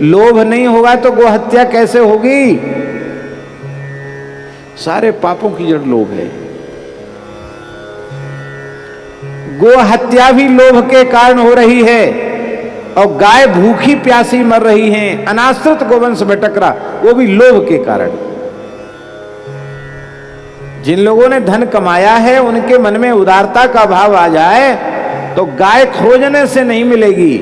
लोभ नहीं होगा तो गो हत्या कैसे होगी? सारे पापों की जड़ लोभ है। गो हत्या भी लोभ के कारण हो रही है, और गाय भूखी प्यासी मर रही हैं, अनाश्रित गोवंश भटक रहा, वो भी लोभ के कारण। जिन लोगों ने धन कमाया है उनके मन में उदारता का भाव आ जाए तो गाय खोजने से नहीं मिलेगी।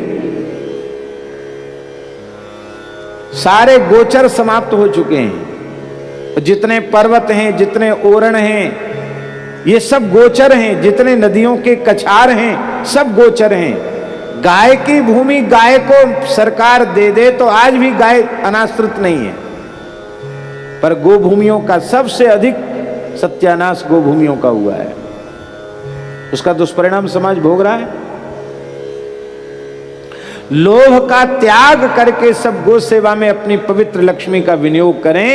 सारे गोचर समाप्त हो चुके हैं, जितने पर्वत हैं, जितने ओरण हैं, ये सब गोचर हैं, जितने नदियों के कछार हैं सब गोचर हैं। गाय की भूमि गाय को सरकार दे दे तो आज भी गाय अनाश्रित नहीं है, पर गोभूमियों का सबसे अधिक सत्यानाश गोभूमियों का हुआ है। उसका दुष्परिणाम समाज भोग रहा है। लोभ का त्याग करके सब गो सेवा में अपनी पवित्र लक्ष्मी का विनियोग करें।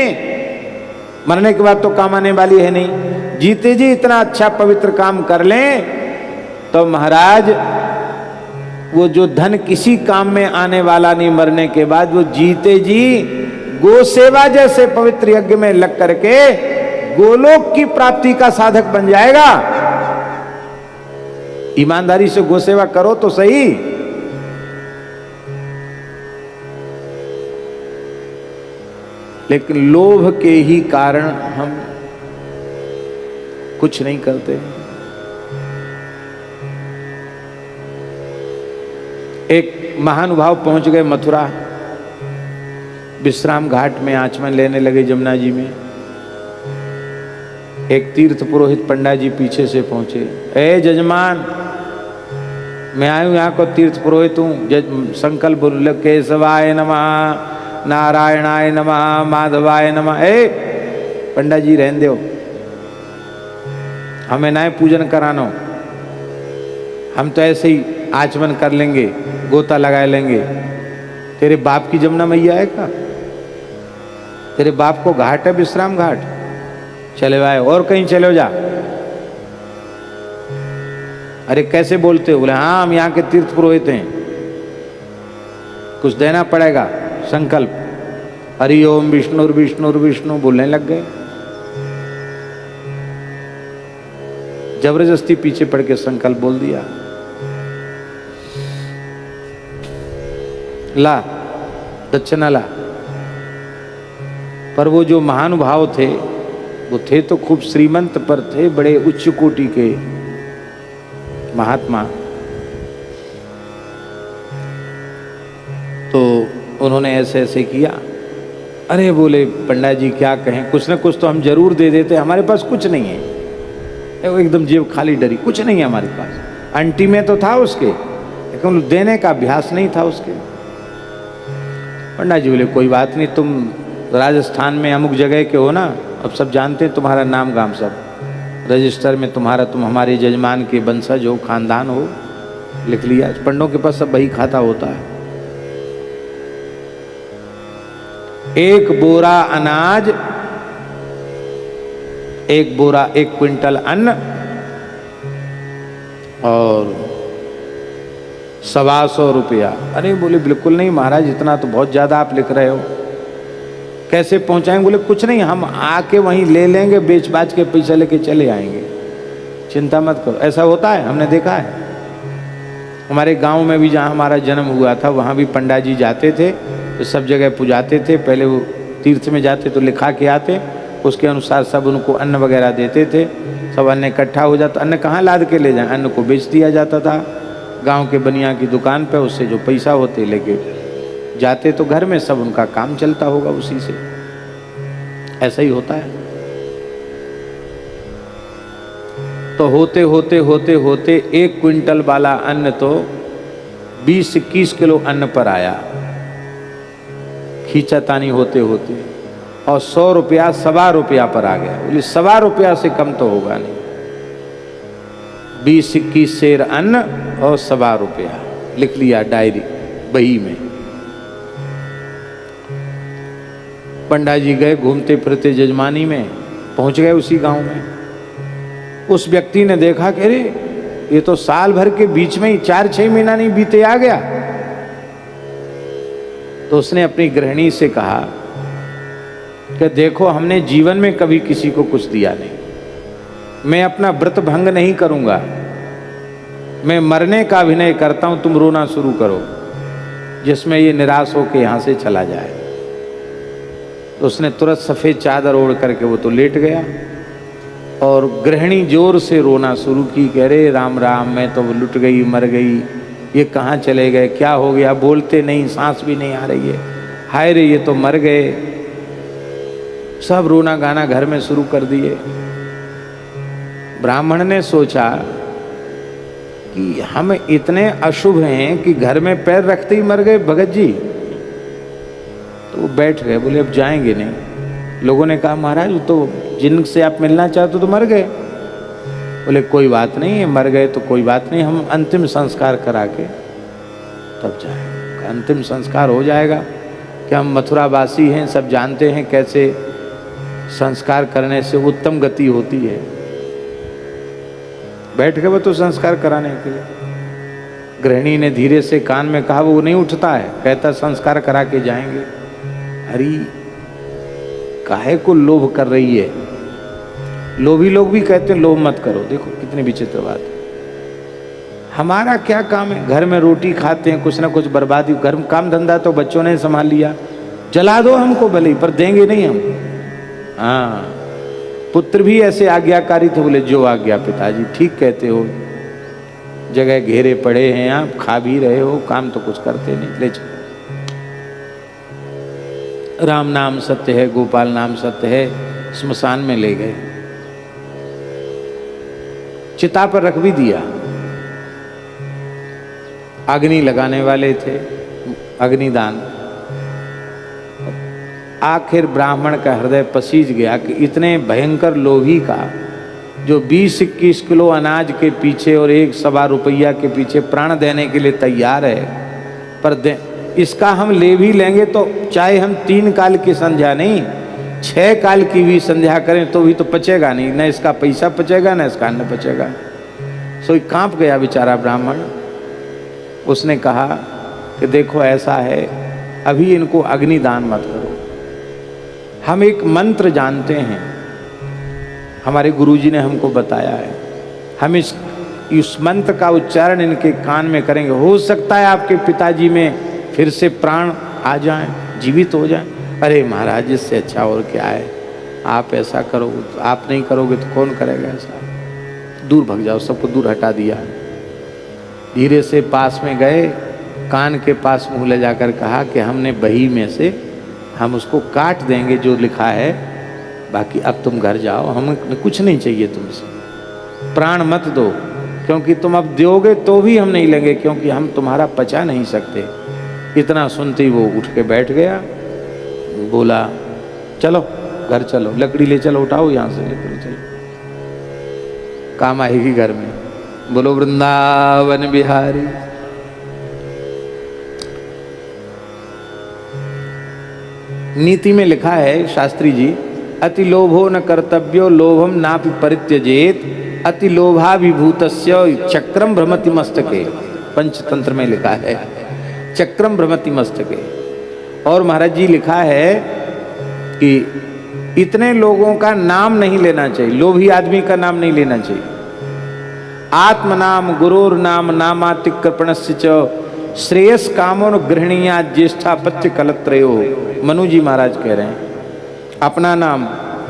मरने के बाद तो काम आने वाली है नहीं, जीते जी इतना अच्छा पवित्र काम कर लें तो महाराज वो जो धन किसी काम में आने वाला नहीं, मरने के बाद वो जीते जी गो सेवा जैसे पवित्र यज्ञ में लग करके गोलोक की प्राप्ति का साधक बन जाएगा। ईमानदारी से गो सेवा करो तो सही। लेकिन लोभ के ही कारण हम कुछ नहीं करते। एक महानुभाव पहुंच गए मथुरा, विश्राम घाट में आचमन लेने लगे जमुना जी में। एक तीर्थ पुरोहित पंडा जी पीछे से पहुंचे, ए जजमान, मैं आयु यहाँ को तीर्थ पुरोहित हूँ, संकल्प बोल, केशवाय नमः, नारायणाय नमः, माधवाय नमः। ए पंडा जी रहने दो, हमें ना पूजन कराना, हम तो ऐसे ही आचमन कर लेंगे, गोता लगा लेंगे। तेरे बाप की जमुना मैया है क्या? तेरे बाप को घाट है विश्राम घाट, चले भाई और कहीं चले जा। अरे कैसे बोलते हो? बोले हाँ हम यहाँ के तीर्थ पुरोहित हैं, कुछ देना पड़ेगा, संकल्प। हरि ओम विष्णु विष्णु विष्णु बोलने लग गए। जबरदस्ती पीछे पड़ के संकल्प बोल दिया। ला दक्षिणा ला। पर वो जो महानुभाव थे वो थे तो खूब श्रीमंत, पर थे बड़े उच्च कोटि के महात्मा। तो उन्होंने ऐसे ऐसे किया। अरे बोले पंडा जी क्या कहें, कुछ ना कुछ तो हम जरूर दे देते, हमारे पास कुछ नहीं है। वो एकदम जेब खाली डरी, कुछ नहीं है हमारे पास। अंटी में तो था उसके, लेकिन देने का अभ्यास नहीं था उसके। पंडा जी बोले कोई बात नहीं, तुम राजस्थान में अमुक जगह के हो ना, अब सब जानते हैं तुम्हारा नाम गाम, सब रजिस्टर में तुम्हारा, तुम हमारे जजमान के वंशज हो, खानदान हो, लिख लिया। पंडों के पास सब बही खाता होता है। एक बोरा अनाज, एक बोरा, 1 क्विंटल अन्न और 125 रुपया। अरे बोले बिल्कुल नहीं महाराज, इतना तो बहुत ज्यादा आप लिख रहे हो, कैसे पहुंचाएंगे? बोले कुछ नहीं, हम आके वहीं ले लेंगे, बेच बाच के पैसा लेके चले आएंगे, चिंता मत करो। ऐसा होता है, हमने देखा है। हमारे गांव में भी जहां हमारा जन्म हुआ था वहां भी पंडा जी जाते थे तो सब जगह पुजाते थे। पहले वो तीर्थ में जाते तो लिखा के आते, उसके अनुसार सब उनको अन्न वगैरह देते थे। सब अन्न इकट्ठा हो जाता, अन्न कहाँ लाद के ले जाए, अन्न को बेच दिया जाता था गांव के बनिया की दुकान पे। उससे जो पैसा होते लेके जाते तो घर में सब उनका काम चलता होगा उसी से। ऐसा ही होता है। तो होते होते होते होते 1 क्विंटल वाला अन्न तो 20-21 किलो अन्न पर आया, खींचातानी होते होते, और 100 रुपया 1.25 रुपया पर आ गया। बोले 1.25 रुपया से कम तो होगा नहीं। 20-21 सेर अन्न और 1.25 रुपया लिख लिया डायरी बही में। पंडा जी गए घूमते फिरते जजमानी में, पहुंच गए उसी गांव में। उस व्यक्ति ने देखा कि अरे ये तो साल भर के बीच में ही 4-6 महीना नहीं बीते आ गया। तो उसने अपनी गृहिणी से कहा कि देखो, हमने जीवन में कभी किसी को कुछ दिया नहीं, मैं अपना व्रत भंग नहीं करूंगा, मैं मरने का अभिनय करता हूं, तुम रोना शुरू करो जिसमें ये निराश होकर यहां से चला जाए। तो उसने तुरंत सफेद चादर ओढ़ करके वो तो लेट गया और गृहिणी जोर से रोना शुरू की, कह रहे राम राम, मैं तो लुट गई, मर गई, ये कहाँ चले गए, क्या हो गया, बोलते नहीं, सांस भी नहीं आ रही है, हाय रे ये तो मर गए। सब रोना गाना घर में शुरू कर दिए। ब्राह्मण ने सोचा कि हम इतने अशुभ हैं कि घर में पैर रखते ही मर गए भगत जी। तो वो बैठ गए, बोले अब जाएंगे नहीं। लोगों ने कहा महाराज वो तो जिनसे आप मिलना चाहते तो मर गए। बोले कोई बात नहीं है, मर गए तो कोई बात नहीं, हम अंतिम संस्कार करा के तब जाएंगे। अंतिम संस्कार हो जाएगा कि हम मथुरावासी हैं, सब जानते हैं कैसे संस्कार करने से उत्तम गति होती है। बैठ गए वो तो संस्कार कराने के लिए। गृहिणी ने धीरे से कान में कहा, वो नहीं उठता है, कहता संस्कार करा के जाएंगे। अरे काहे को लोभ कर रही है। लोभी लोग भी कहते हैं लोभ मत करो। देखो कितनी विचित्र बात है। हमारा क्या काम है, घर में रोटी खाते हैं, कुछ ना कुछ बर्बादी, घर में काम धंधा तो बच्चों ने संभाल लिया, जला दो हमको भले, पर देंगे नहीं हम। हाँ, पुत्र भी ऐसे आज्ञाकारी थे, बोले जो आज्ञा पिताजी, ठीक कहते हो, जगह घेरे पड़े हैं, आप खा भी रहे हो, काम तो कुछ करते नहीं, ले चलो। राम नाम सत्य है, गोपाल नाम सत्य है, स्मशान में ले गए, चिता पर रख भी दिया। अग्नि लगाने वाले थे, अग्निदान। आखिर ब्राह्मण का हृदय पसीज गया कि इतने भयंकर लोभी का, जो 20-21 किलो अनाज के पीछे और 1 रुपया के पीछे प्राण देने के लिए तैयार है, पर इसका हम ले भी लेंगे तो चाहे हम 3 काल की संध्या नहीं, 6 काल की भी संध्या करें तो भी तो पचेगा नहीं, न इसका पैसा पचेगा न इसका अन्न पचेगा। सो कांप गया बेचारा ब्राह्मण। उसने कहा कि देखो ऐसा है, अभी इनको अग्निदान मत करो, हम एक मंत्र जानते हैं, हमारे गुरुजी ने हमको बताया है, हम इस मंत्र का उच्चारण इनके कान में करेंगे, हो सकता है आपके पिताजी में फिर से प्राण आ जाएं, जीवित हो जाएं। अरे महाराज इससे अच्छा और क्या है, आप ऐसा करो, आप नहीं करोगे तो कौन करेगा ऐसा, दूर भाग जाओ। सबको दूर हटा दिया। धीरे से पास में गए, कान के पास मुंह ले जाकर कहा कि हमने बही में से हम उसको काट देंगे जो लिखा है, बाकी अब तुम घर जाओ, हमें कुछ नहीं चाहिए तुमसे, प्राण मत दो, क्योंकि तुम अब दोगे तो भी हम नहीं लेंगे, क्योंकि हम तुम्हारा पचा नहीं सकते। इतना सुनते ही वो उठ के बैठ गया, बोला चलो घर चलो, लकड़ी ले चलो, उठाओ यहाँ से लकड़ी, चलो काम आएगी घर में। बोलो वृंदावन बिहारी। नीति में लिखा है शास्त्री जी, अति लोभो न कर्तव्यो लोभम नापि परित्यजेत, अति लोभाभिभूतस्य चक्रम भ्रमति मस्तके। पंचतंत्र में लिखा है चक्रम भ्रमति मस्तके। और महाराज जी लिखा है कि इतने लोगों का नाम नहीं लेना चाहिए, लोभी आदमी का नाम नहीं लेना चाहिए। आत्मनाम गुरोर नाम नामाति कृपणस्य च श्रेयस कामोन गृहणीया ज्येष्ठापत्य कलत्रयो। मनु जी महाराज कह रहे हैं अपना नाम,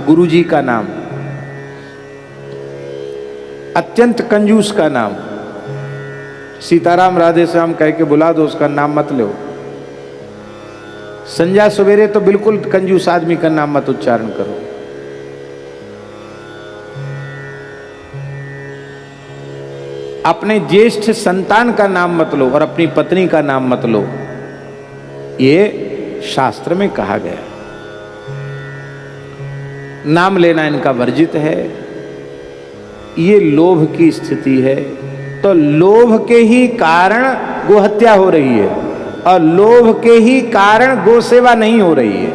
गुरु जी का नाम, अत्यंत कंजूस का नाम, सीताराम राधे श्याम कह के बुला दो, उसका नाम मत लो। संध्या सवेरे तो बिल्कुल कंजूस आदमी का नाम मत उच्चारण करो। अपने ज्येष्ठ संतान का नाम मत लो और अपनी पत्नी का नाम मत लो, ये शास्त्र में कहा गया। नाम लेना इनका वर्जित है। ये लोभ की स्थिति है, तो लोभ के ही कारण गोहत्या हो रही है और लोभ के ही कारण गो सेवा नहीं हो रही है।